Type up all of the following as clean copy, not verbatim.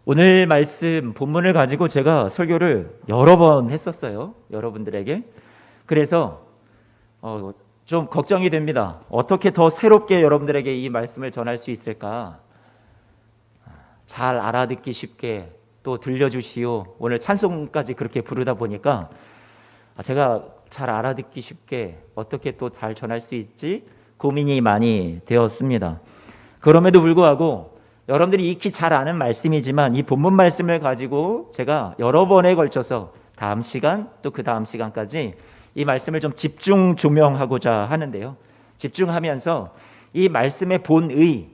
오늘 말씀 본문을 가지고 제가 설교를 여러 번 했었어요. 여러분들에게. 그래서 좀 걱정이 됩니다. 어떻게 더 새롭게 여러분들에게 이 말씀을 전할 수 있을까? 잘 알아듣기 쉽게 또 들려주시오. 오늘 찬송까지 그렇게 부르다 보니까 제가 잘 알아듣기 쉽게 어떻게 또 잘 전할 수 있지? 고민이 많이 되었습니다. 그럼에도 불구하고 여러분들이 익히 잘 아는 말씀이지만 이 본문 말씀을 가지고 제가 여러 번에 걸쳐서 다음 시간 또 그 다음 시간까지 이 말씀을 좀 집중 조명하고자 하는데요. 집중하면서 이 말씀의 본의,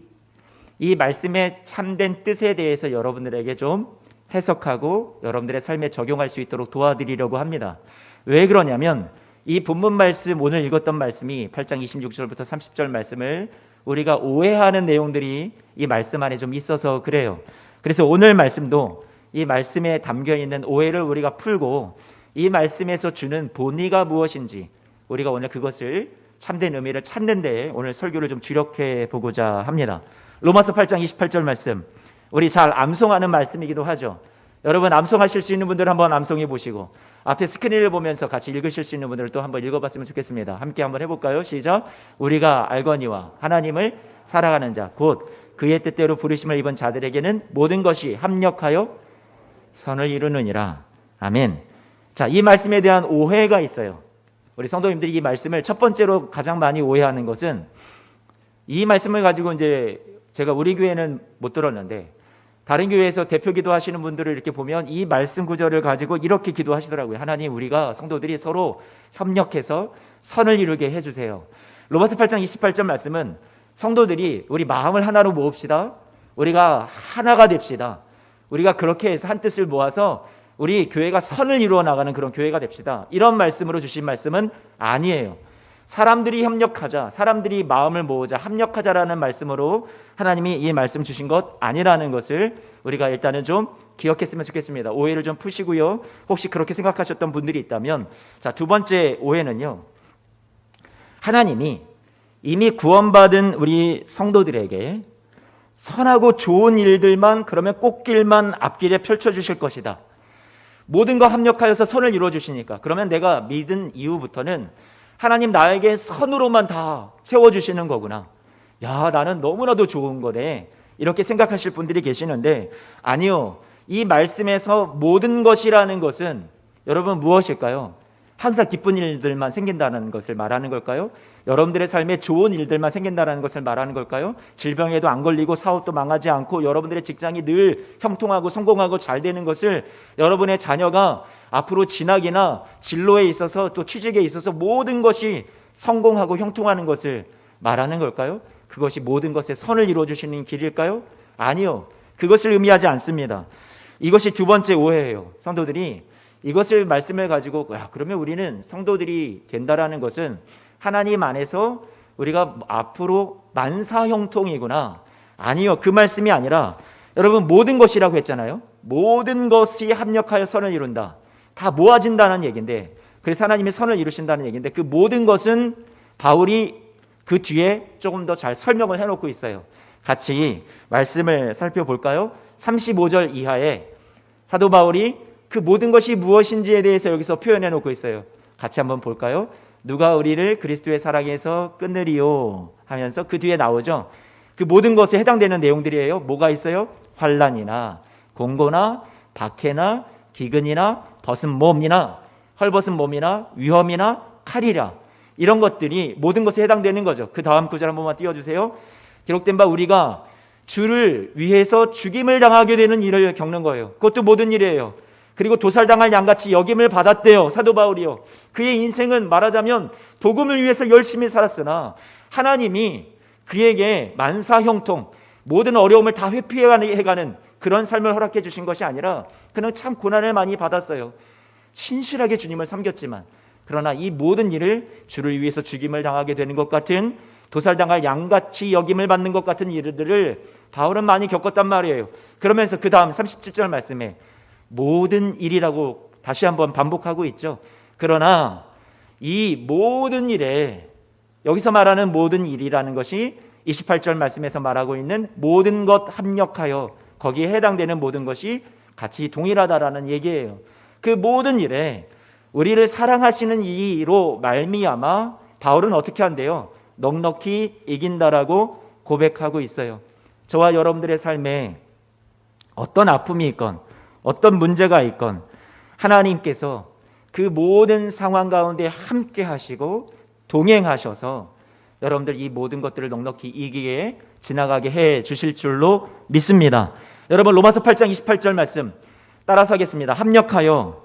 이 말씀의 참된 뜻에 대해서 여러분들에게 좀 해석하고 여러분들의 삶에 적용할 수 있도록 도와드리려고 합니다. 왜 그러냐면 이 본문 말씀, 오늘 읽었던 말씀이 8장 26절부터 30절 말씀을 우리가 오해하는 내용들이 이 말씀 안에 좀 있어서 그래요. 그래서 오늘 말씀도 이 말씀에 담겨있는 오해를 우리가 풀고 이 말씀에서 주는 본의가 무엇인지 우리가 오늘 그것을 참된 의미를 찾는 데에 오늘 설교를 좀 주력해 보고자 합니다. 로마서 8장 28절 말씀, 우리 잘 암송하는 말씀이기도 하죠. 여러분 암송하실 수 있는 분들 한번 암송해 보시고 앞에 스크린을 보면서 같이 읽으실 수 있는 분들 또 한번 읽어봤으면 좋겠습니다. 함께 한번 해볼까요? 시작. 우리가 알거니와 하나님을 사랑하는 자 곧 그의 뜻대로 부르심을 입은 자들에게는 모든 것이 합력하여 선을 이루느니라. 아멘. 자, 이 말씀에 대한 오해가 있어요. 우리 성도님들이 이 말씀을 첫 번째로 가장 많이 오해하는 것은 이 말씀을 가지고 이제 제가 우리 교회는 못 들었는데 다른 교회에서 대표 기도하시는 분들을 이렇게 보면 이 말씀 구절을 가지고 이렇게 기도하시더라고요. 하나님, 우리가 성도들이 서로 협력해서 선을 이루게 해주세요. 로마서 8장 28절 말씀은 성도들이 우리 마음을 하나로 모읍시다. 우리가 하나가 됩시다. 우리가 그렇게 해서 한 뜻을 모아서 우리 교회가 선을 이루어 나가는 그런 교회가 됩시다. 이런 말씀으로 주신 말씀은 아니에요. 사람들이 협력하자, 사람들이 마음을 모으자, 합력하자라는 말씀으로 하나님이 이 말씀 주신 것 아니라는 것을 우리가 일단은 좀 기억했으면 좋겠습니다. 오해를 좀 푸시고요. 혹시 그렇게 생각하셨던 분들이 있다면, 자, 두 번째 오해는요, 하나님이 이미 구원받은 우리 성도들에게 선하고 좋은 일들만, 그러면 꽃길만 앞길에 펼쳐주실 것이다. 모든 거 합력하여서 선을 이루어 주시니까 그러면 내가 믿은 이후부터는 하나님 나에게 선으로만 다 채워주시는 거구나. 야, 나는 너무나도 좋은 거네. 이렇게 생각하실 분들이 계시는데 아니요. 이 말씀에서 모든 것이라는 것은 여러분 무엇일까요? 항상 기쁜 일들만 생긴다는 것을 말하는 걸까요? 여러분들의 삶에 좋은 일들만 생긴다는 것을 말하는 걸까요? 질병에도 안 걸리고 사업도 망하지 않고 여러분들의 직장이 늘 형통하고 성공하고 잘 되는 것을 여러분의 자녀가 앞으로 진학이나 진로에 있어서 또 취직에 있어서 모든 것이 성공하고 형통하는 것을 말하는 걸까요? 그것이 모든 것에 선을 이루어주시는 길일까요? 아니요. 그것을 의미하지 않습니다. 이것이 두 번째 오해예요. 성도들이 이것을 말씀을 가지고 그러면 우리는 성도들이 된다라는 것은 하나님 안에서 우리가 앞으로 만사형통이구나. 아니요. 그 말씀이 아니라 여러분 모든 것이라고 했잖아요. 모든 것이 합력하여 선을 이룬다. 다 모아진다는 얘기인데 그래서 하나님이 선을 이루신다는 얘기인데 그 모든 것은 바울이 그 뒤에 조금 더 잘 설명을 해놓고 있어요. 같이 말씀을 살펴볼까요? 35절 이하에 사도 바울이 그 모든 것이 무엇인지에 대해서 여기서 표현해 놓고 있어요. 같이 한번 볼까요? 누가 우리를 그리스도의 사랑에서 끊으리요 하면서 그 뒤에 나오죠. 그 모든 것에 해당되는 내용들이에요. 뭐가 있어요? 환난이나 공고나 박해나 기근이나 벗은 몸이나 헐벗은 몸이나 위험이나 칼이라 이런 것들이 모든 것에 해당되는 거죠. 그 다음 구절 한 번만 띄워주세요. 기록된 바 우리가 주를 위해서 죽임을 당하게 되는 일을 겪는 거예요. 그것도 모든 일이에요. 그리고 도살당할 양같이 여김을 받았대요. 사도 바울이요. 그의 인생은 말하자면 복음을 위해서 열심히 살았으나 하나님이 그에게 만사형통 모든 어려움을 다 회피해가는 그런 삶을 허락해 주신 것이 아니라 그는 참 고난을 많이 받았어요. 신실하게 주님을 섬겼지만 그러나 이 모든 일을 주를 위해서 죽임을 당하게 되는 것 같은 도살당할 양같이 여김을 받는 것 같은 일들을 바울은 많이 겪었단 말이에요. 그러면서 그 다음 37절 말씀에 모든 일이라고 다시 한번 반복하고 있죠. 그러나 이 모든 일에 여기서 말하는 모든 일이라는 것이 28절 말씀에서 말하고 있는 모든 것 합력하여 거기에 해당되는 모든 것이 같이 동일하다라는 얘기예요. 그 모든 일에 우리를 사랑하시는 이로 말미암아 바울은 어떻게 한대요? 넉넉히 이긴다라고 고백하고 있어요. 저와 여러분들의 삶에 어떤 아픔이 있건 어떤 문제가 있건 하나님께서 그 모든 상황 가운데 함께 하시고 동행하셔서 여러분들 이 모든 것들을 넉넉히 이기게 지나가게 해 주실 줄로 믿습니다. 여러분 로마서 8장 28절 말씀 따라서 하겠습니다. 합력하여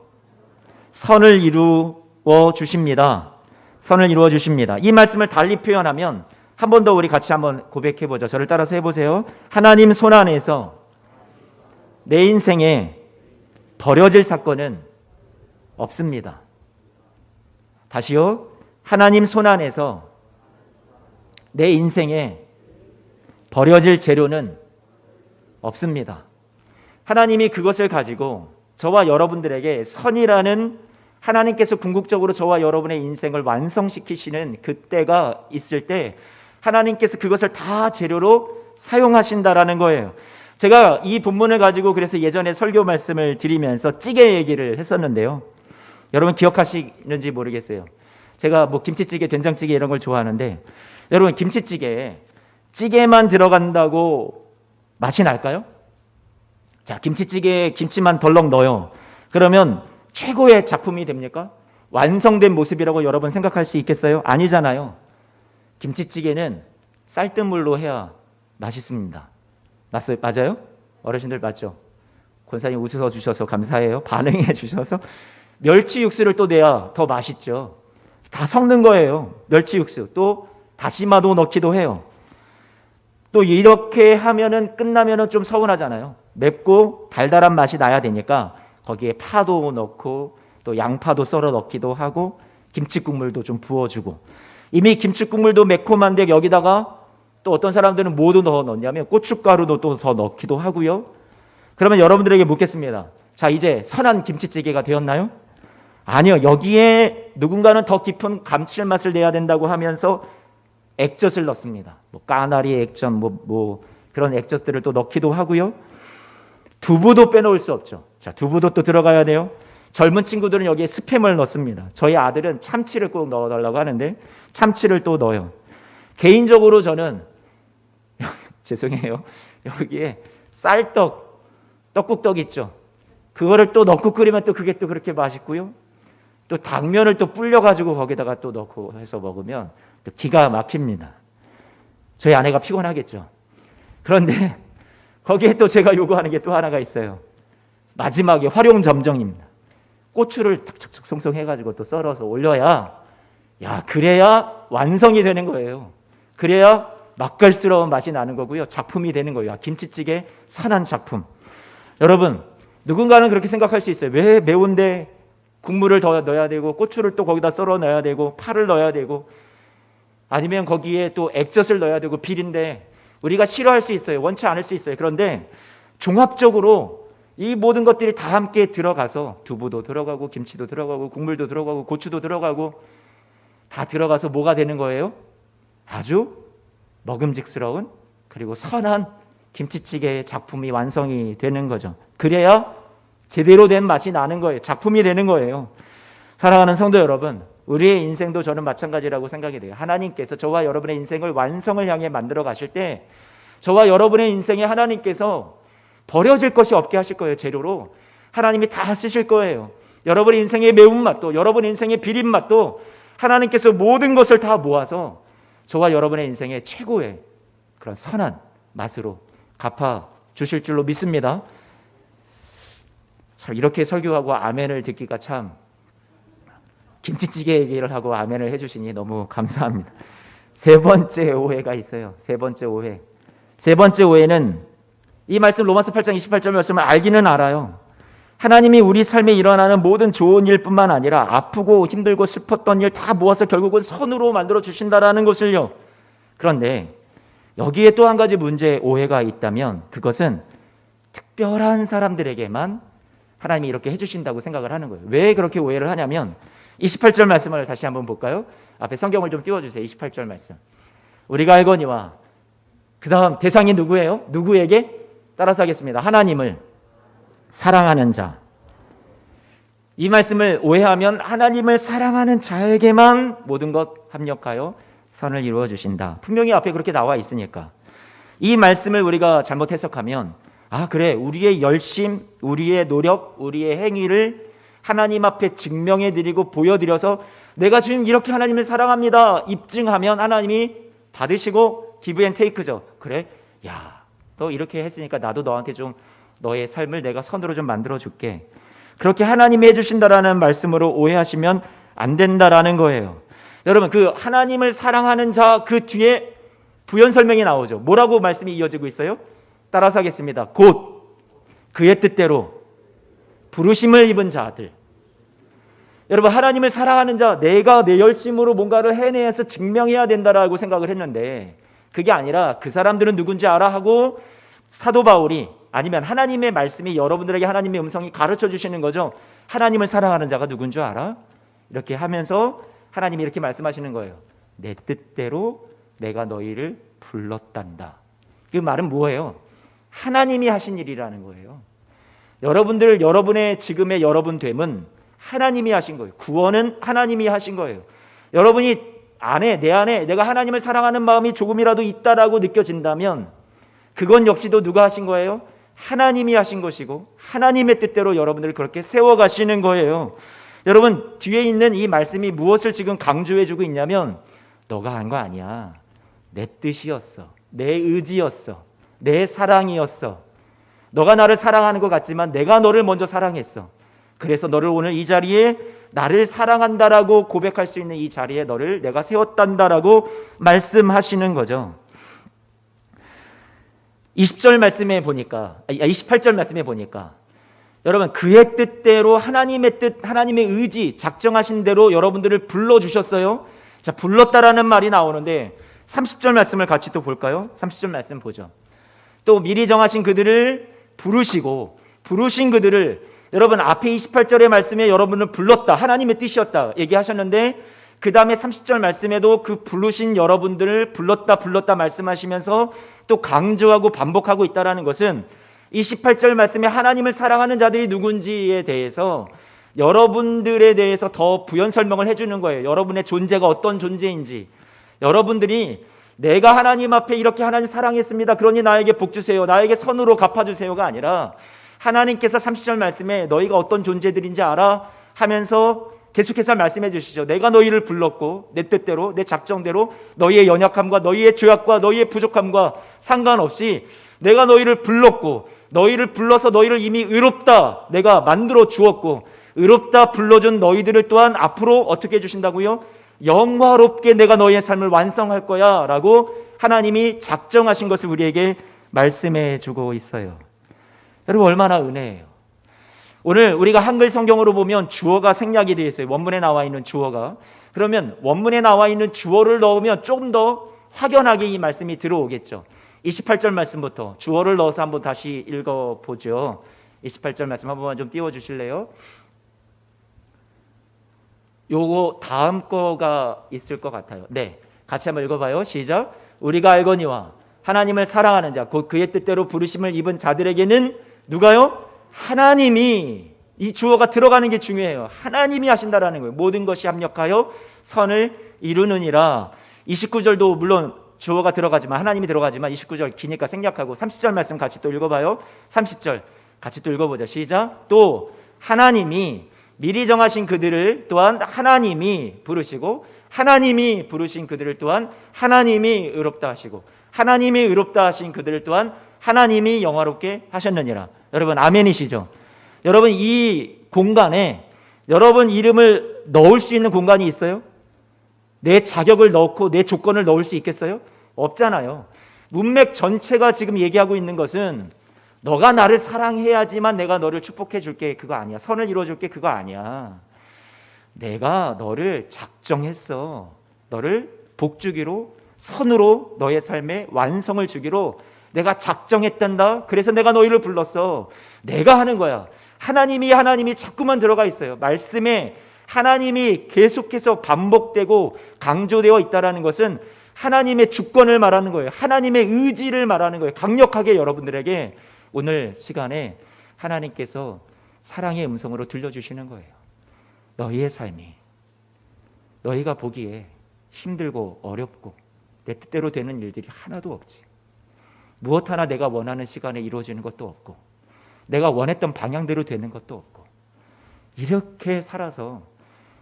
선을 이루어 주십니다. 선을 이루어 주십니다. 이 말씀을 달리 표현하면 한 번 더 우리 같이 한번 고백해 보죠. 저를 따라서 해보세요. 하나님 손 안에서 내 인생에 버려질 사건은 없습니다. 다시요. 하나님 손 안에서 내 인생에 버려질 재료는 없습니다. 하나님이 그것을 가지고 저와 여러분들에게 선이라는 하나님께서 궁극적으로 저와 여러분의 인생을 완성시키시는 그때가 있을 때 하나님께서 그것을 다 재료로 사용하신다라는 거예요. 제가 이 본문을 가지고 그래서 예전에 설교 말씀을 드리면서 찌개 얘기를 했었는데요. 여러분 기억하시는지 모르겠어요. 제가 뭐 김치찌개, 된장찌개 이런 걸 좋아하는데 여러분 김치찌개에 찌개만 들어간다고 맛이 날까요? 자, 김치찌개에 김치만 덜렁 넣어요. 그러면 최고의 작품이 됩니까? 완성된 모습이라고 여러분 생각할 수 있겠어요? 아니잖아요. 김치찌개는 쌀뜨물로 해야 맛있습니다. 맞아요? 어르신들 맞죠? 권사님 웃어 주셔서 감사해요. 반응해 주셔서 멸치 육수를 또 내야 더 맛있죠. 다 섞는 거예요. 멸치 육수 또 다시마도 넣기도 해요. 또 이렇게 하면은 끝나면은 좀 서운하잖아요. 맵고 달달한 맛이 나야 되니까 거기에 파도 넣고 또 양파도 썰어 넣기도 하고 김치국물도 좀 부어주고 이미 김치국물도 매콤한데 여기다가 또 어떤 사람들은 뭐도 넣냐면 고춧가루도 또 더 넣기도 하고요. 그러면 여러분들에게 묻겠습니다. 자, 이제 선한 김치찌개가 되었나요? 아니요. 여기에 누군가는 더 깊은 감칠맛을 내야 된다고 하면서 액젓을 넣습니다. 뭐 까나리 액젓, 뭐 그런 액젓들을 또 넣기도 하고요. 두부도 빼놓을 수 없죠. 자, 두부도 또 들어가야 돼요. 젊은 친구들은 여기에 스팸을 넣습니다. 저희 아들은 참치를 꼭 넣어달라고 하는데 참치를 또 넣어요. 개인적으로 저는 죄송해요. 여기에 쌀떡, 떡국떡 있죠. 그거를 또 넣고 끓이면 또 그게 또 그렇게 맛있고요. 또 당면을 또 불려가지고 거기다가 또 넣고 해서 먹으면 또 기가 막힙니다. 저희 아내가 피곤하겠죠. 그런데 거기에 또 제가 요구하는 게 또 하나가 있어요. 마지막에 활용점정입니다. 고추를 탁탁탁 송송해가지고 또 썰어서 올려야 그래야 완성이 되는 거예요. 그래야 맛깔스러운 맛이 나는 거고요. 작품이 되는 거예요. 김치찌개 선한 작품. 여러분 누군가는 그렇게 생각할 수 있어요. 왜 매운데 국물을 더 넣어야 되고 고추를 또 거기다 썰어 넣어야 되고 파를 넣어야 되고 아니면 거기에 또 액젓을 넣어야 되고 비린데 우리가 싫어할 수 있어요. 원치 않을 수 있어요. 그런데 종합적으로 이 모든 것들이 다 함께 들어가서 두부도 들어가고 김치도 들어가고 국물도 들어가고 고추도 들어가고 다 들어가서 뭐가 되는 거예요? 아주 먹음직스러운 그리고 선한 김치찌개의 작품이 완성이 되는 거죠. 그래야 제대로 된 맛이 나는 거예요. 작품이 되는 거예요. 사랑하는 성도 여러분, 우리의 인생도 저는 마찬가지라고 생각이 돼요. 하나님께서 저와 여러분의 인생을 완성을 향해 만들어 가실 때 저와 여러분의 인생에 하나님께서 버려질 것이 없게 하실 거예요. 재료로 하나님이 다 쓰실 거예요. 여러분의 인생의 매운맛도 여러분의 인생의 비린맛도 하나님께서 모든 것을 다 모아서 저와 여러분의 인생의 최고의 그런 선한 맛으로 갚아 주실 줄로 믿습니다. 참 이렇게 설교하고 아멘을 듣기가 참 김치찌개 얘기를 하고 아멘을 해주시니 너무 감사합니다. 세 번째 오해가 있어요. 세 번째 오해. 세 번째 오해는 이 말씀 로마서 8장 28절 말씀을 알기는 알아요. 하나님이 우리 삶에 일어나는 모든 좋은 일뿐만 아니라 아프고 힘들고 슬펐던 일 다 모아서 결국은 선으로 만들어 주신다라는 것을요. 그런데 여기에 또 한 가지 문제 오해가 있다면 그것은 특별한 사람들에게만 하나님이 이렇게 해주신다고 생각을 하는 거예요. 왜 그렇게 오해를 하냐면 28절 말씀을 다시 한번 볼까요? 앞에 성경을 좀 띄워주세요. 28절 말씀. 우리가 알거니와 그 다음 대상이 누구예요? 누구에게? 따라서 하겠습니다. 하나님을 사랑하는 자. 이 말씀을 오해하면 하나님을 사랑하는 자에게만 모든 것 합력하여 선을 이루어 주신다. 분명히 앞에 그렇게 나와 있으니까. 이 말씀을 우리가 잘못 해석하면 그래, 우리의 열심, 우리의 노력, 우리의 행위를 하나님 앞에 증명해 드리고 보여드려서 내가 지금 이렇게 하나님을 사랑합니다 입증하면 하나님이 받으시고 기브 앤 테이크죠. 그래, 야, 너 이렇게 했으니까 나도 너한테 좀 너의 삶을 내가 선으로 좀 만들어 줄게. 그렇게 하나님이 해주신다라는 말씀으로 오해하시면 안 된다라는 거예요. 여러분, 그 하나님을 사랑하는 자 그 뒤에 부연 설명이 나오죠. 뭐라고 말씀이 이어지고 있어요? 따라서 하겠습니다. 곧 그의 뜻대로 부르심을 입은 자들. 여러분, 하나님을 사랑하는 자, 내가 내 열심으로 뭔가를 해내서 증명해야 된다라고 생각을 했는데 그게 아니라 그 사람들은 누군지 알아 하고 사도 바울이 아니면 하나님의 말씀이 여러분들에게 하나님의 음성이 가르쳐 주시는 거죠. 하나님을 사랑하는 자가 누군 줄 알아? 이렇게 하면서 하나님이 이렇게 말씀하시는 거예요. 내 뜻대로 내가 너희를 불렀단다. 그 말은 뭐예요? 하나님이 하신 일이라는 거예요. 여러분의 지금의 여러분 됨은 하나님이 하신 거예요. 구원은 하나님이 하신 거예요. 여러분이 내 안에 내가 하나님을 사랑하는 마음이 조금이라도 있다라고 느껴진다면 그건 역시도 누가 하신 거예요? 하나님이 하신 것이고 하나님의 뜻대로 여러분들을 그렇게 세워가시는 거예요. 여러분, 뒤에 있는 이 말씀이 무엇을 지금 강조해주고 있냐면 너가 한 거 아니야. 내 뜻이었어. 내 의지였어. 내 사랑이었어. 너가 나를 사랑하는 것 같지만 내가 너를 먼저 사랑했어. 그래서 너를 오늘 이 자리에 나를 사랑한다라고 고백할 수 있는 이 자리에 너를 내가 세웠단다라고 말씀하시는 거죠. 28절 말씀에 보니까 여러분, 그의 뜻대로 하나님의 뜻, 하나님의 의지, 작정하신 대로 여러분들을 불러주셨어요. 자, 불렀다라는 말이 나오는데 30절 말씀을 같이 또 볼까요? 30절 말씀 보죠. 또 미리 정하신 그들을 부르시고 부르신 그들을, 여러분 앞에 28절의 말씀에 여러분을 불렀다, 하나님의 뜻이었다 얘기하셨는데 그 다음에 30절 말씀에도 그 부르신 여러분들을 불렀다 말씀하시면서 또 강조하고 반복하고 있다는 것은 28절 말씀에 하나님을 사랑하는 자들이 누군지에 대해서 여러분들에 대해서 더 부연 설명을 해주는 거예요. 여러분의 존재가 어떤 존재인지, 여러분들이 내가 하나님 앞에 이렇게 하나님 사랑했습니다, 그러니 나에게 복 주세요, 나에게 선으로 갚아주세요가 아니라 하나님께서 30절 말씀에 너희가 어떤 존재들인지 알아 하면서 계속해서 말씀해 주시죠. 내가 너희를 불렀고 내 뜻대로 내 작정대로 너희의 연약함과 너희의 죄악과 너희의 부족함과 상관없이 내가 너희를 불렀고 너희를 불러서 너희를 이미 의롭다 내가 만들어 주었고 의롭다 불러준 너희들을 또한 앞으로 어떻게 해주신다고요? 영화롭게 내가 너희의 삶을 완성할 거야 라고 하나님이 작정하신 것을 우리에게 말씀해 주고 있어요. 여러분, 얼마나 은혜예요. 오늘 우리가 한글 성경으로 보면 주어가 생략이 되어 있어요. 원문에 나와 있는 주어가. 그러면 원문에 나와 있는 주어를 넣으면 좀 더 확연하게 이 말씀이 들어오겠죠. 28절 말씀부터 주어를 넣어서 한번 다시 읽어보죠. 28절 말씀 한 번만 좀 띄워주실래요? 요거 다음 거가 있을 것 같아요. 네, 같이 한번 읽어봐요. 시작. 우리가 알거니와 하나님을 사랑하는 자 곧 그의 뜻대로 부르심을 입은 자들에게는 누가요? 하나님이, 이 주어가 들어가는 게 중요해요. 하나님이 하신다라는 거예요. 모든 것이 합력하여 선을 이루느니라. 29절도 물론 주어가 들어가지만 하나님이 들어가지만 29절 기니까 생략하고 30절 말씀 같이 또 읽어봐요. 30절 같이 또 읽어보자. 시작. 또 하나님이 미리 정하신 그들을 또한 하나님이 부르시고 하나님이 부르신 그들을 또한 하나님이 의롭다 하시고 하나님이 의롭다 하신 그들을 또한 하나님이 영화롭게 하셨느니라. 여러분 아멘이시죠? 여러분 이 공간에 여러분 이름을 넣을 수 있는 공간이 있어요? 내 자격을 넣고 내 조건을 넣을 수 있겠어요? 없잖아요. 문맥 전체가 지금 얘기하고 있는 것은 너가 나를 사랑해야지만 내가 너를 축복해 줄게, 그거 아니야. 선을 이루어 줄게, 그거 아니야. 내가 너를 작정했어. 너를 복 주기로, 선으로 너의 삶에 완성을 주기로 내가 작정했단다. 그래서 내가 너희를 불렀어. 내가 하는 거야. 하나님이 자꾸만 들어가 있어요. 말씀에 하나님이 계속해서 반복되고 강조되어 있다는 것은 하나님의 주권을 말하는 거예요. 하나님의 의지를 말하는 거예요. 강력하게 여러분들에게 오늘 시간에 하나님께서 사랑의 음성으로 들려주시는 거예요. 너희의 삶이 너희가 보기에 힘들고 어렵고 내 뜻대로 되는 일들이 하나도 없지. 무엇 하나 내가 원하는 시간에 이루어지는 것도 없고 내가 원했던 방향대로 되는 것도 없고 이렇게 살아서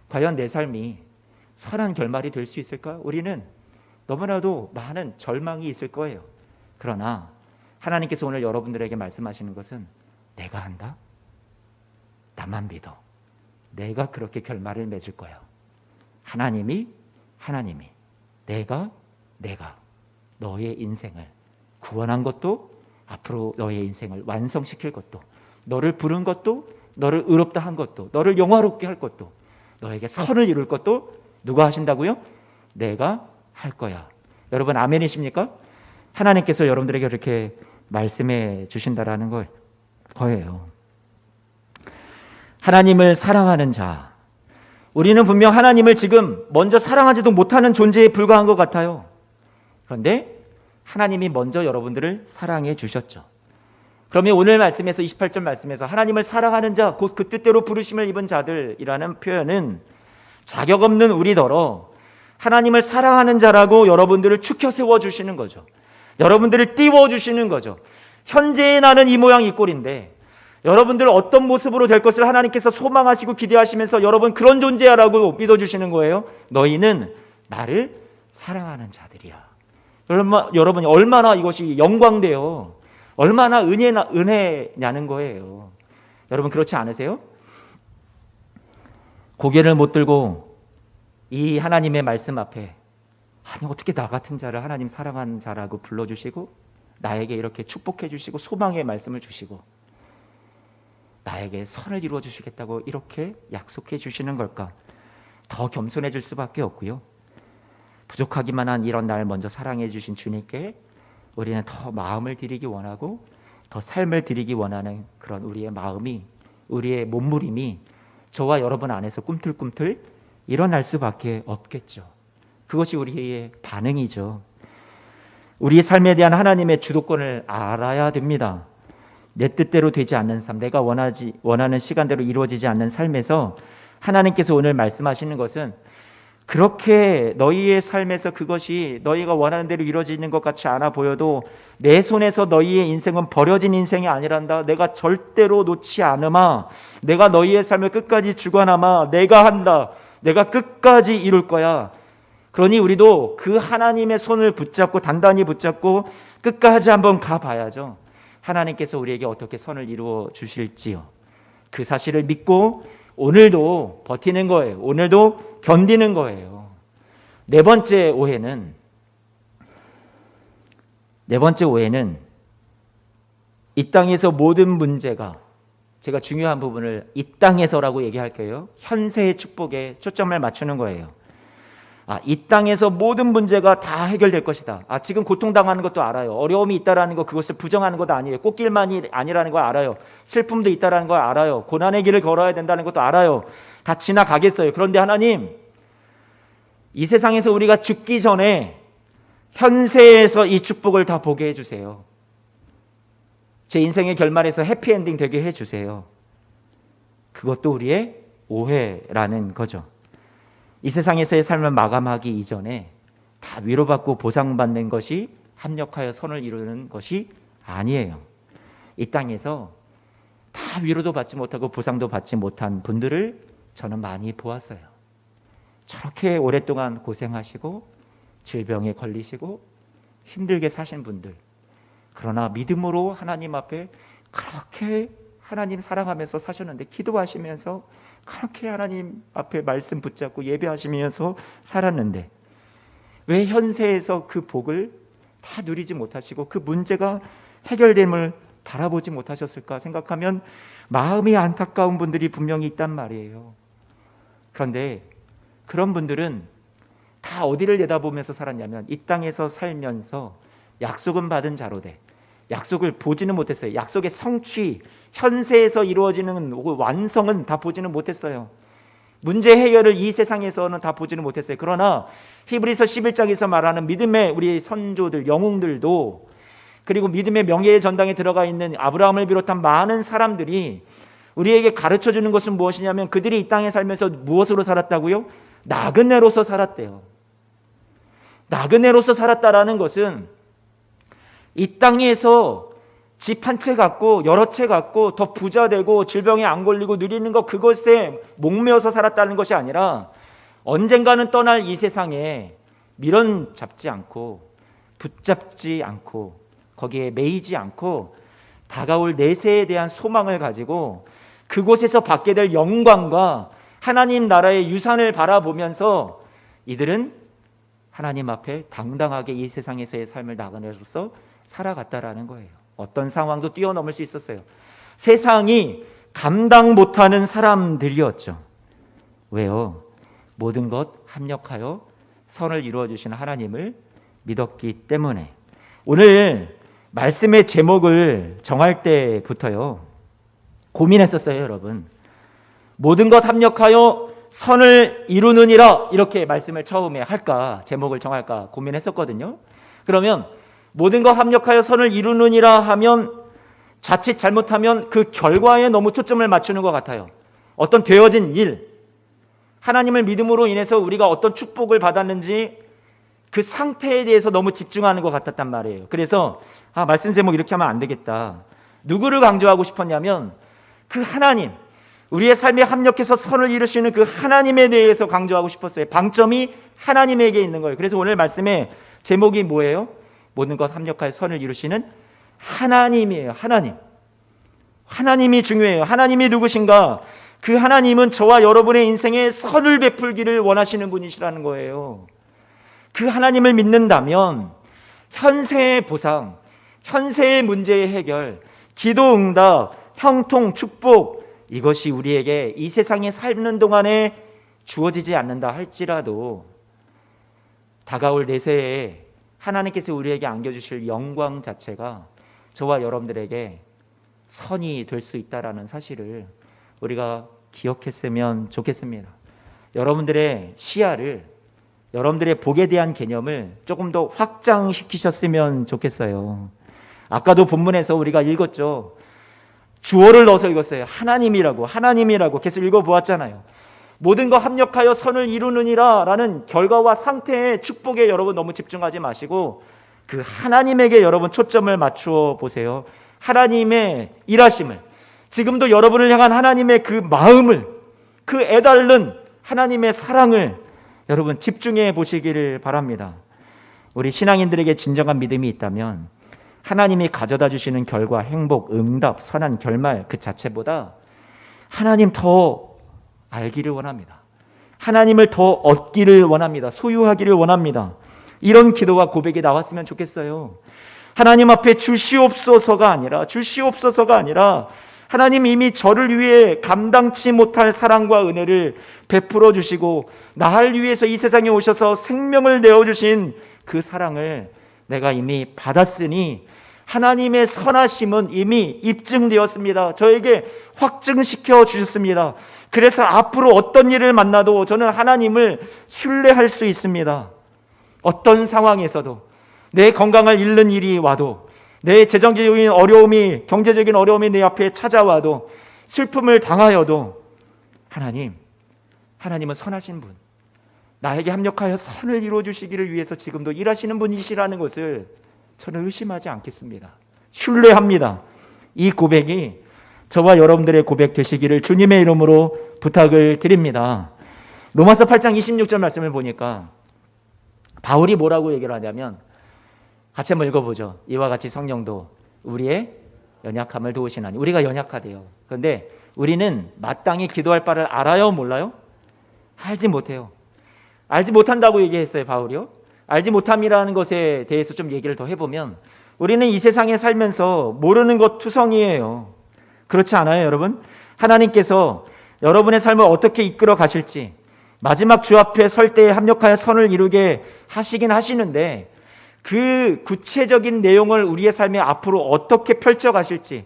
과연 내 삶이 선한 결말이 될 수 있을까? 우리는 너무나도 많은 절망이 있을 거예요. 그러나 하나님께서 오늘 여러분들에게 말씀하시는 것은 내가 한다? 나만 믿어. 내가 그렇게 결말을 맺을 거야. 하나님이 내가 너의 인생을 구원한 것도 앞으로 너의 인생을 완성시킬 것도 너를 부른 것도 너를 의롭다 한 것도 너를 영화롭게 할 것도 너에게 선을 이룰 것도 누가 하신다고요? 내가 할 거야. 여러분 아멘이십니까? 하나님께서 여러분들에게 그렇게 말씀해 주신다라는 거예요. 하나님을 사랑하는 자, 우리는 분명 하나님을 지금 먼저 사랑하지도 못하는 존재에 불과한 것 같아요. 그런데 하나님이 먼저 여러분들을 사랑해 주셨죠. 그러면 오늘 말씀에서 28절 말씀에서 하나님을 사랑하는 자, 곧 그 뜻대로 부르심을 입은 자들이라는 표현은 자격 없는 우리더러 하나님을 사랑하는 자라고 여러분들을 추켜 세워주시는 거죠. 여러분들을 띄워주시는 거죠. 현재의 나는 이 모양 이 꼴인데 여러분들 어떤 모습으로 될 것을 하나님께서 소망하시고 기대하시면서 여러분 그런 존재야라고 믿어주시는 거예요. 너희는 나를 사랑하는 자들이야. 여러분이 얼마나 이것이 영광돼요. 얼마나 은혜냐는 거예요. 여러분 그렇지 않으세요? 고개를 못 들고 이 하나님의 말씀 앞에 아니 어떻게 나 같은 자를 하나님 사랑하는 자라고 불러주시고 나에게 이렇게 축복해 주시고 소망의 말씀을 주시고 나에게 선을 이루어 주시겠다고 이렇게 약속해 주시는 걸까? 더 겸손해질 수밖에 없고요. 부족하기만 한 이런 날 먼저 사랑해 주신 주님께 우리는 더 마음을 드리기 원하고 더 삶을 드리기 원하는 그런 우리의 마음이 우리의 몸부림이 저와 여러분 안에서 꿈틀꿈틀 일어날 수밖에 없겠죠. 그것이 우리의 반응이죠. 우리의 삶에 대한 하나님의 주도권을 알아야 됩니다. 내 뜻대로 되지 않는 삶, 내가 원하는 시간대로 이루어지지 않는 삶에서 하나님께서 오늘 말씀하시는 것은 그렇게 너희의 삶에서 그것이 너희가 원하는 대로 이루어지는 것 같이 않아 보여도 내 손에서 너희의 인생은 버려진 인생이 아니란다. 내가 절대로 놓지 않으마. 내가 너희의 삶을 끝까지 주관하마. 내가 한다. 내가 끝까지 이룰 거야. 그러니 우리도 그 하나님의 손을 붙잡고 단단히 붙잡고 끝까지 한번 가봐야죠. 하나님께서 우리에게 어떻게 선을 이루어 주실지요. 그 사실을 믿고 오늘도 버티는 거예요. 오늘도 견디는 거예요. 네 번째 오해는 이 땅에서 모든 문제가 제가 중요한 부분을 이 땅에서라고 얘기할게요. 현세의 축복에 초점을 맞추는 거예요. 이 땅에서 모든 문제가 다 해결될 것이다. 지금 고통당하는 것도 알아요. 어려움이 있다라는 거 그것을 부정하는 것도 아니에요. 꽃길만이 아니라는 걸 알아요. 슬픔도 있다라는 걸 알아요. 고난의 길을 걸어야 된다는 것도 알아요. 다 지나가겠어요. 그런데 하나님, 이 세상에서 우리가 죽기 전에 현세에서 이 축복을 다 보게 해주세요. 제 인생의 결말에서 해피엔딩 되게 해주세요. 그것도 우리의 오해라는 거죠. 이 세상에서의 삶을 마감하기 이전에 다 위로받고 보상받는 것이 합력하여 선을 이루는 것이 아니에요. 이 땅에서 다 위로도 받지 못하고 보상도 받지 못한 분들을 저는 많이 보았어요. 저렇게 오랫동안 고생하시고 질병에 걸리시고 힘들게 사신 분들, 그러나 믿음으로 하나님 앞에 그렇게 하나님 사랑하면서 사셨는데, 기도하시면서 그렇게 하나님 앞에 말씀 붙잡고 예배하시면서 살았는데 왜 현세에서 그 복을 다 누리지 못하시고 그 문제가 해결됨을 바라보지 못하셨을까 생각하면 마음이 안타까운 분들이 분명히 있단 말이에요. 그런데 그런 분들은 다 어디를 내다보면서 살았냐면 이 땅에서 살면서 약속은 받은 자로 돼 약속을 보지는 못했어요. 약속의 성취, 현세에서 이루어지는 완성은 다 보지는 못했어요. 문제 해결을 이 세상에서는 다 보지는 못했어요. 그러나 히브리서 11장에서 말하는 믿음의 우리 선조들, 영웅들도 그리고 믿음의 명예의 전당에 들어가 있는 아브라함을 비롯한 많은 사람들이 우리에게 가르쳐주는 것은 무엇이냐면 그들이 이 땅에 살면서 무엇으로 살았다고요? 나그네로서 살았대요. 나그네로서 살았다라는 것은 이 땅에서 집 한 채 갖고 여러 채 갖고 더 부자 되고 질병에 안 걸리고 누리는 것, 그것에 목매어서 살았다는 것이 아니라 언젠가는 떠날 이 세상에 미련 잡지 않고 붙잡지 않고 거기에 매이지 않고 다가올 내세에 대한 소망을 가지고 그곳에서 받게 될 영광과 하나님 나라의 유산을 바라보면서 이들은 하나님 앞에 당당하게 이 세상에서의 삶을 나가내로서 살아갔다라는 거예요. 어떤 상황도 뛰어넘을 수 있었어요. 세상이 감당 못하는 사람들이었죠. 왜요? 모든 것 합력하여 선을 이루어 주시는 하나님을 믿었기 때문에. 오늘 말씀의 제목을 정할 때부터요 고민했었어요, 여러분. 모든 것 합력하여 선을 이루느니라, 이렇게 말씀을 처음에 할까, 제목을 정할까 고민했었거든요. 그러면 모든 것 합력하여 선을 이루느니라 하면 자칫 잘못하면 그 결과에 너무 초점을 맞추는 것 같아요. 어떤 되어진 일, 하나님을 믿음으로 인해서 우리가 어떤 축복을 받았는지 그 상태에 대해서 너무 집중하는 것 같았단 말이에요. 그래서 말씀 제목 이렇게 하면 안 되겠다. 누구를 강조하고 싶었냐면 그 하나님, 우리의 삶에 합력해서 선을 이루시는 그 하나님에 대해서 강조하고 싶었어요. 방점이 하나님에게 있는 거예요. 그래서 오늘 말씀의 제목이 뭐예요? 모든 것 합력하여 선을 이루시는 하나님이에요. 하나님. 하나님이 중요해요. 하나님이 누구신가? 그 하나님은 저와 여러분의 인생에 선을 베풀기를 원하시는 분이시라는 거예요. 그 하나님을 믿는다면 현세의 보상, 현세의 문제의 해결, 기도 응답, 형통, 축복, 이것이 우리에게 이 세상에 살는 동안에 주어지지 않는다 할지라도 다가올 내세에 하나님께서 우리에게 안겨주실 영광 자체가 저와 여러분들에게 선이 될 수 있다라는 사실을 우리가 기억했으면 좋겠습니다. 여러분들의 시야를, 여러분들의 복에 대한 개념을 조금 더 확장시키셨으면 좋겠어요. 아까도 본문에서 우리가 읽었죠. 주어를 넣어서 읽었어요. 하나님이라고 계속 읽어보았잖아요. 모든 거 합력하여 선을 이루느니라 라는 결과와 상태의 축복에 여러분 너무 집중하지 마시고 그 하나님에게 여러분 초점을 맞추어 보세요. 하나님의 일하심을, 지금도 여러분을 향한 하나님의 그 마음을, 그 애달른 하나님의 사랑을 여러분 집중해 보시기를 바랍니다. 우리 신앙인들에게 진정한 믿음이 있다면 하나님이 가져다 주시는 결과, 행복, 응답, 선한 결말 그 자체보다 하나님 더 알기를 원합니다. 하나님을 더 얻기를 원합니다. 소유하기를 원합니다. 이런 기도와 고백이 나왔으면 좋겠어요. 하나님 앞에 주시옵소서가 아니라 하나님 이미 저를 위해 감당치 못할 사랑과 은혜를 베풀어 주시고 나를 위해서 이 세상에 오셔서 생명을 내어주신 그 사랑을 내가 이미 받았으니 하나님의 선하심은 이미 입증되었습니다. 저에게 확증시켜 주셨습니다. 그래서 앞으로 어떤 일을 만나도 저는 하나님을 신뢰할 수 있습니다. 어떤 상황에서도 내 건강을 잃는 일이 와도, 내 재정적인 어려움이, 경제적인 어려움이 내 앞에 찾아와도, 슬픔을 당하여도 하나님은 선하신 분, 나에게 합력하여 선을 이루어 주시기를 위해서 지금도 일하시는 분이시라는 것을 저는 의심하지 않겠습니다. 신뢰합니다. 이 고백이 저와 여러분들의 고백 되시기를 주님의 이름으로 부탁을 드립니다. 로마서 8장 26절 말씀을 보니까 바울이 뭐라고 얘기를 하냐면, 같이 한번 읽어보죠. 이와 같이 성령도 우리의 연약함을 도우시나니. 우리가 연약하대요. 그런데 우리는 마땅히 기도할 바를 알아요, 몰라요? 알지 못해요. 알지 못한다고 얘기했어요, 바울이요. 알지 못함이라는 것에 대해서 좀 얘기를 더 해보면 우리는 이 세상에 살면서 모르는 것 투성이에요. 그렇지 않아요, 여러분? 하나님께서 여러분의 삶을 어떻게 이끌어 가실지, 마지막 주 앞에 설 때에 합력하여 선을 이루게 하시긴 하시는데 그 구체적인 내용을 우리의 삶에 앞으로 어떻게 펼쳐 가실지,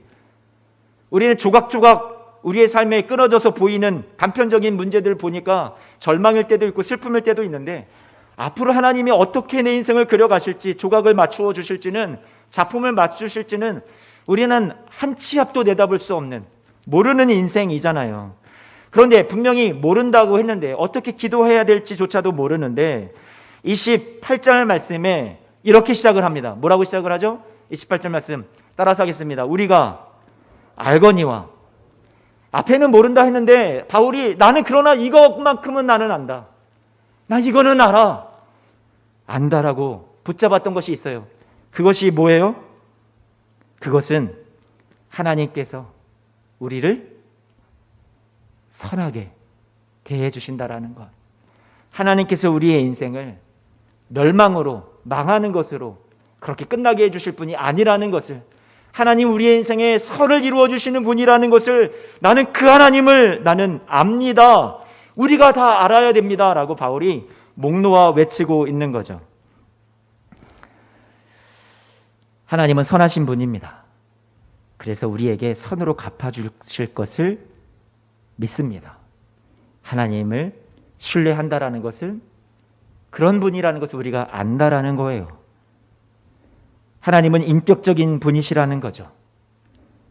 우리는 조각조각 우리의 삶에 끊어져서 보이는 단편적인 문제들을 보니까 절망일 때도 있고 슬픔일 때도 있는데 앞으로 하나님이 어떻게 내 인생을 그려가실지, 조각을 맞추어 주실지는 작품을 맞추실지는 우리는 한 치 앞도 내다볼 수 없는 모르는 인생이잖아요. 그런데 분명히 모른다고 했는데 어떻게 기도해야 될지조차도 모르는데 28절 말씀에 이렇게 시작을 합니다. 뭐라고 시작을 하죠? 28절 말씀 따라서 하겠습니다. 우리가 알거니와, 앞에는 모른다 했는데 바울이 나는 그러나 이것만큼은 나는 안다. 나 이거는 알아. 안다라고 붙잡았던 것이 있어요. 그것이 뭐예요? 그것은 하나님께서 우리를 선하게 대해 주신다라는 것. 하나님께서 우리의 인생을 멸망으로, 망하는 것으로 그렇게 끝나게 해 주실 분이 아니라는 것을, 하나님 우리의 인생에 선을 이루어 주시는 분이라는 것을 나는 그 하나님을 나는 압니다. 우리가 다 알아야 됩니다. 라고 바울이 목 놓아 외치고 있는 거죠. 하나님은 선하신 분입니다. 그래서 우리에게 선으로 갚아주실 것을 믿습니다. 하나님을 신뢰한다라는 것은 그런 분이라는 것을 우리가 안다라는 거예요. 하나님은 인격적인 분이시라는 거죠.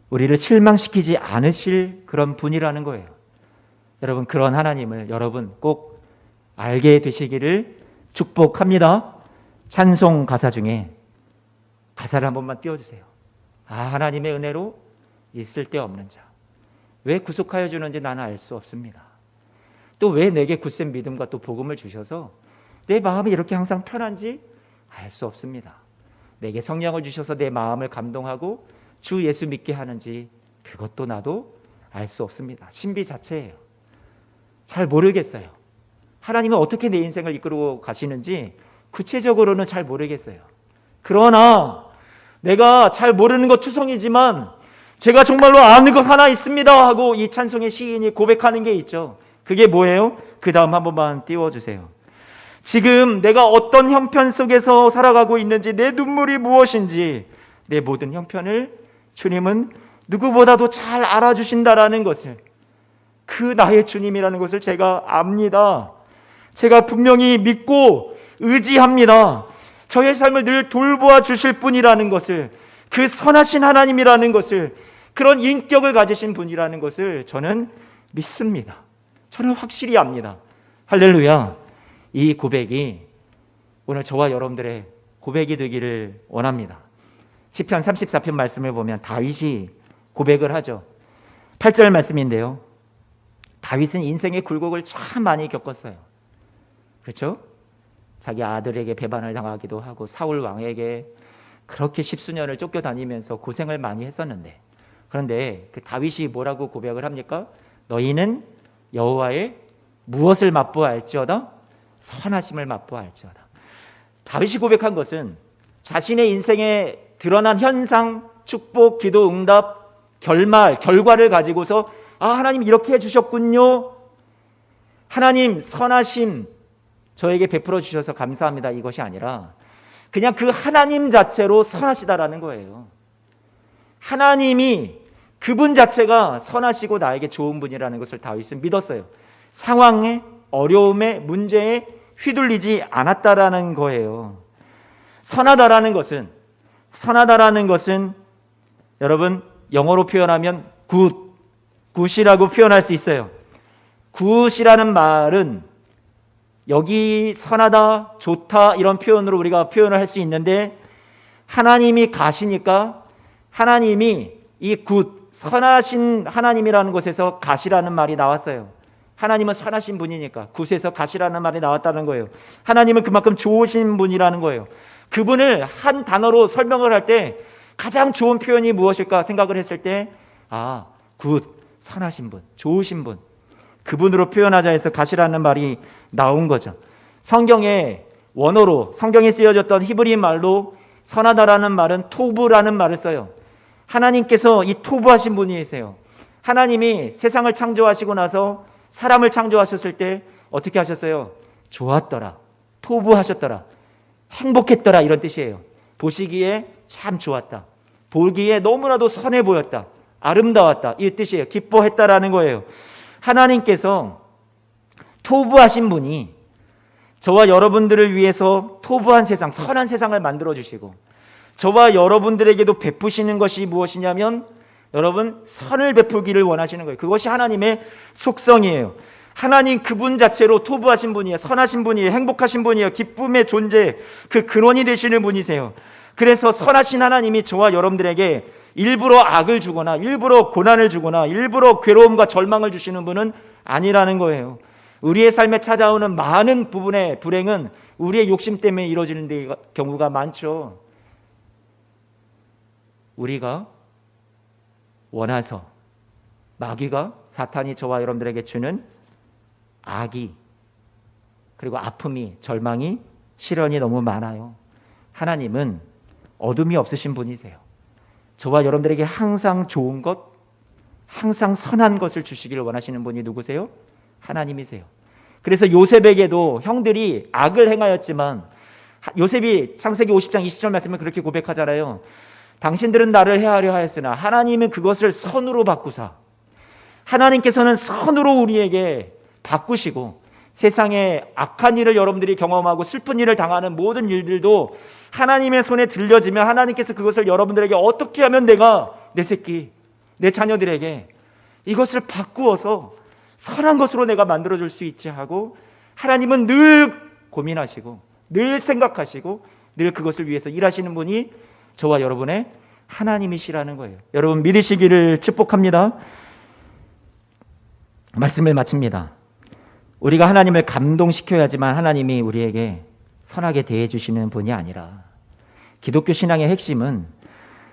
우리를 실망시키지 않으실 그런 분이라는 거예요. 여러분, 그런 하나님을 여러분 꼭 알게 되시기를 축복합니다. 찬송 가사 중에 가사를 한 번만 띄워주세요. 하나님의 은혜로 있을 데 없는 자, 왜 구속하여 주는지 나는 알 수 없습니다. 또 왜 내게 굳센 믿음과 또 복음을 주셔서 내 마음이 이렇게 항상 편한지 알 수 없습니다. 내게 성령을 주셔서 내 마음을 감동하고 주 예수 믿게 하는지 그것도 나도 알 수 없습니다. 신비 자체예요. 잘 모르겠어요. 하나님은 어떻게 내 인생을 이끌고 가시는지 구체적으로는 잘 모르겠어요. 그러나 내가 잘 모르는 것 투성이지만 제가 정말로 아는 것 하나 있습니다 하고 이 찬송의 시인이 고백하는 게 있죠. 그게 뭐예요? 그 다음 한 번만 띄워주세요. 지금 내가 어떤 형편 속에서 살아가고 있는지, 내 눈물이 무엇인지, 내 모든 형편을 주님은 누구보다도 잘 알아주신다라는 것을, 그 나의 주님이라는 것을 제가 압니다. 제가 분명히 믿고 의지합니다. 저의 삶을 늘 돌보아 주실 분이라는 것을, 그 선하신 하나님이라는 것을, 그런 인격을 가지신 분이라는 것을 저는 믿습니다. 저는 확실히 압니다. 할렐루야. 이 고백이 오늘 저와 여러분들의 고백이 되기를 원합니다. 시편 34편 말씀을 보면 다윗이 고백을 하죠. 8절 말씀인데요. 다윗은 인생의 굴곡을 참 많이 겪었어요. 그렇죠? 자기 아들에게 배반을 당하기도 하고 사울 왕에게 그렇게 십수년을 쫓겨다니면서 고생을 많이 했었는데, 그런데 그 다윗이 뭐라고 고백을 합니까? 너희는 여호와의 무엇을 맛보아할지어다? 선하심을 맛보아할지어다. 다윗이 고백한 것은 자신의 인생에 드러난 현상, 축복, 기도, 응답, 결말, 결과를 가지고서 하나님 이렇게 해주셨군요. 하나님 선하심 저에게 베풀어 주셔서 감사합니다. 이것이 아니라 그냥 그 하나님 자체로 선하시다라는 거예요. 하나님이 그분 자체가 선하시고 나에게 좋은 분이라는 것을 다윗은 믿었어요. 상황에, 어려움에, 문제에 휘둘리지 않았다라는 거예요. 선하다라는 것은 여러분 영어로 표현하면 굿이라고 표현할 수 있어요. 굿이라는 말은 여기 선하다, 좋다 이런 표현으로 우리가 표현을 할 수 있는데, 하나님이 가시니까 하나님이 이 선하신 하나님이라는 곳에서 가시라는 말이 나왔어요. 하나님은 선하신 분이니까 굿에서 가시라는 말이 나왔다는 거예요. 하나님은 그만큼 좋으신 분이라는 거예요. 그분을 한 단어로 설명을 할 때 가장 좋은 표현이 무엇일까 생각을 했을 때 굿, 선하신 분, 좋으신 분, 그분으로 표현하자 해서 가시라는 말이 나온 거죠. 성경에 원어로 성경에 쓰여졌던 히브리 말로 선하다라는 말은 토브라는 말을 써요. 하나님께서 이 토브하신 분이세요. 하나님이 세상을 창조하시고 나서 사람을 창조하셨을 때 어떻게 하셨어요? 좋았더라, 토브하셨더라, 행복했더라 이런 뜻이에요. 보시기에 참 좋았다, 보기에 너무나도 선해 보였다, 아름다웠다 이 뜻이에요. 기뻐했다라는 거예요. 하나님께서 토부하신 분이 저와 여러분들을 위해서 토부한 세상, 선한 세상을 만들어 주시고 저와 여러분들에게도 베푸시는 것이 무엇이냐면 여러분 선을 베풀기를 원하시는 거예요. 그것이 하나님의 속성이에요. 하나님 그분 자체로 토부하신 분이에요. 선하신 분이에요. 행복하신 분이에요. 기쁨의 존재 그 근원이 되시는 분이세요. 그래서 선하신 하나님이 저와 여러분들에게 일부러 악을 주거나 일부러 고난을 주거나 일부러 괴로움과 절망을 주시는 분은 아니라는 거예요. 우리의 삶에 찾아오는 많은 부분의 불행은 우리의 욕심 때문에 이루어지는 경우가 많죠. 우리가 원해서 마귀가 사탄이 저와 여러분들에게 주는 악이 그리고 아픔이 절망이 시련이 너무 많아요. 하나님은 어둠이 없으신 분이세요. 저와 여러분들에게 항상 좋은 것, 항상 선한 것을 주시기를 원하시는 분이 누구세요? 하나님이세요. 그래서 요셉에게도 형들이 악을 행하였지만 요셉이 창세기 50장 20절 말씀을 그렇게 고백하잖아요. 당신들은 나를 해하려 하였으나 하나님은 그것을 선으로 바꾸사. 하나님께서는 선으로 우리에게 바꾸시고 세상에 악한 일을 여러분들이 경험하고 슬픈 일을 당하는 모든 일들도 하나님의 손에 들려지면 하나님께서 그것을 여러분들에게 어떻게 하면 내가 내 새끼, 내 자녀들에게 이것을 바꾸어서 선한 것으로 내가 만들어줄 수 있지 하고 하나님은 늘 고민하시고 늘 생각하시고 늘 그것을 위해서 일하시는 분이 저와 여러분의 하나님이시라는 거예요. 여러분 믿으시기를 축복합니다. 말씀을 마칩니다. 우리가 하나님을 감동시켜야지만 하나님이 우리에게 선하게 대해주시는 분이 아니라 기독교 신앙의 핵심은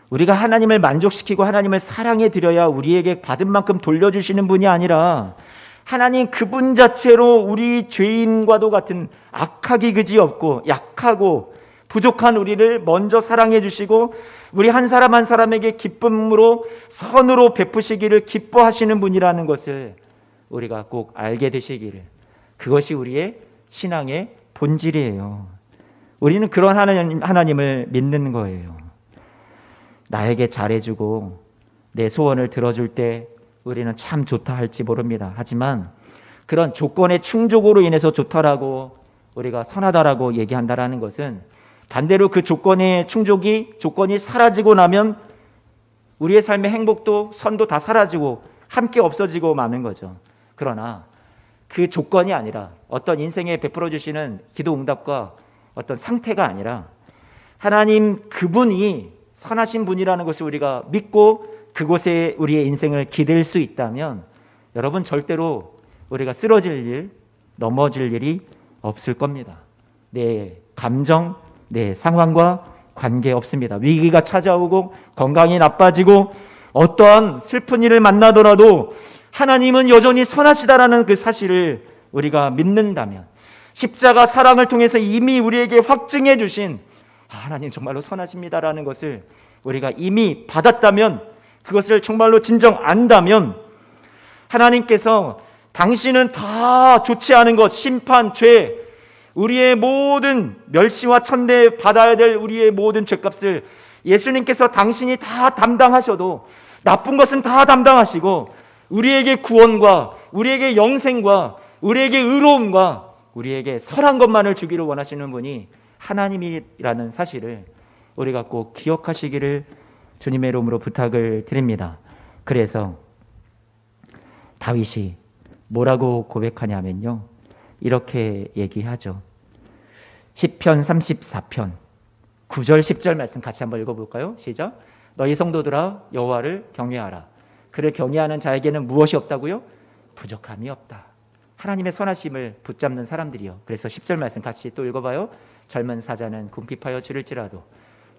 우리가 하나님을 만족시키고 하나님을 사랑해 드려야 우리에게 받은 만큼 돌려주시는 분이 아니라 하나님 그분 자체로 우리 죄인과도 같은 악하기 그지없고 약하고 부족한 우리를 먼저 사랑해 주시고 우리 한 사람 한 사람에게 기쁨으로 선으로 베푸시기를 기뻐하시는 분이라는 것을 우리가 꼭 알게 되시기를, 그것이 우리의 신앙의 본질이에요. 우리는 그런 하나님을 믿는 거예요. 나에게 잘해주고 내 소원을 들어줄 때 우리는 참 좋다 할지 모릅니다. 하지만 그런 조건의 충족으로 인해서 좋다라고 우리가 선하다라고 얘기한다라는 것은 반대로 그 조건이 사라지고 나면 우리의 삶의 행복도 선도 다 사라지고 함께 없어지고 마는 거죠. 그러나 그 조건이 아니라 어떤 인생에 베풀어 주시는 기도 응답과 어떤 상태가 아니라 하나님 그분이 선하신 분이라는 것을 우리가 믿고 그곳에 우리의 인생을 기댈 수 있다면 여러분 절대로 우리가 쓰러질 일, 넘어질 일이 없을 겁니다. 내 감정, 내 상황과 관계없습니다. 위기가 찾아오고 건강이 나빠지고 어떠한 슬픈 일을 만나더라도 하나님은 여전히 선하시다라는 그 사실을 우리가 믿는다면, 십자가 사랑을 통해서 이미 우리에게 확증해 주신 하나님 정말로 선하십니다라는 것을 우리가 이미 받았다면, 그것을 정말로 진정 안다면 하나님께서 당신은 다 좋지 않은 것, 심판, 죄, 우리의 모든 멸시와 천대에 받아야 될 우리의 모든 죄값을 예수님께서 당신이 다 담당하셔도 나쁜 것은 다 담당하시고 우리에게 구원과 우리에게 영생과 우리에게 의로움과 우리에게 선한 것만을 주기를 원하시는 분이 하나님이라는 사실을 우리가 꼭 기억하시기를 주님의 이름으로 부탁을 드립니다. 그래서 다윗이 뭐라고 고백하냐면요, 이렇게 얘기하죠. 시편 34편 9절 10절 말씀 같이 한번 읽어볼까요? 시작. 너희 성도들아 여호와를 경외하라. 그를 경외하는 자에게는 무엇이 없다고요? 부족함이 없다. 하나님의 선하심을 붙잡는 사람들이요. 그래서 10절 말씀 같이 또 읽어봐요. 젊은 사자는 궁핍하여 지를지라도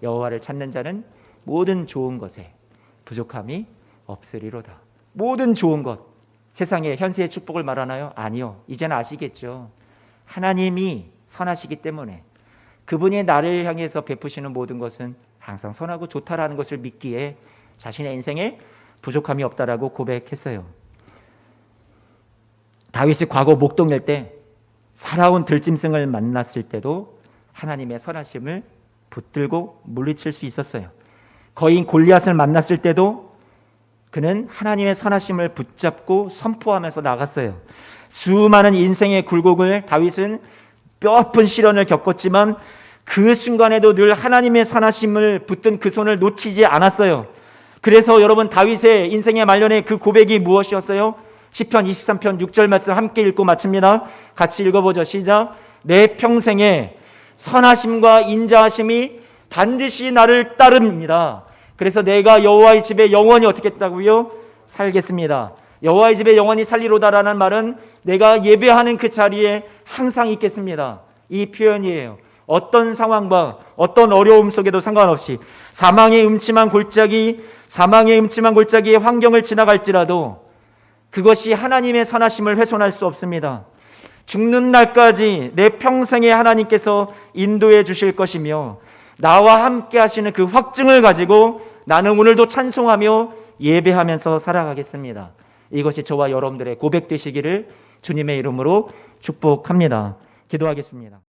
여호와를 찾는 자는 모든 좋은 것에 부족함이 없으리로다. 모든 좋은 것, 세상의 현세의 축복을 말하나요? 아니요. 이제는 아시겠죠. 하나님이 선하시기 때문에 그분이 나를 향해서 베푸시는 모든 것은 항상 선하고 좋다라는 것을 믿기에 자신의 인생에 부족함이 없다라고 고백했어요. 다윗이 과거 목동일 때 살아온 들짐승을 만났을 때도 하나님의 선하심을 붙들고 물리칠 수 있었어요. 거인 골리앗을 만났을 때도 그는 하나님의 선하심을 붙잡고 선포하면서 나갔어요. 수많은 인생의 굴곡을 다윗은 뼈아픈 시련을 겪었지만 그 순간에도 늘 하나님의 선하심을 붙든 그 손을 놓치지 않았어요. 그래서 여러분, 다윗의 인생의 말년에 그 고백이 무엇이었어요? 시편 23편 6절 말씀 함께 읽고 마칩니다. 같이 읽어보죠. 시작. 내 평생에 선하심과 인자하심이 반드시 나를 따릅니다. 그래서 내가 여호와의 집에 영원히 어떻게 했다고요? 살겠습니다. 여호와의 집에 영원히 살리로다라는 말은 내가 예배하는 그 자리에 항상 있겠습니다. 이 표현이에요. 어떤 상황과 어떤 어려움 속에도 상관없이 사망의 음침한 골짜기의 환경을 지나갈지라도 그것이 하나님의 선하심을 훼손할 수 없습니다. 죽는 날까지 내 평생에 하나님께서 인도해 주실 것이며 나와 함께 하시는 그 확증을 가지고 나는 오늘도 찬송하며 예배하면서 살아가겠습니다. 이것이 저와 여러분들의 고백 되시기를 주님의 이름으로 축복합니다. 기도하겠습니다.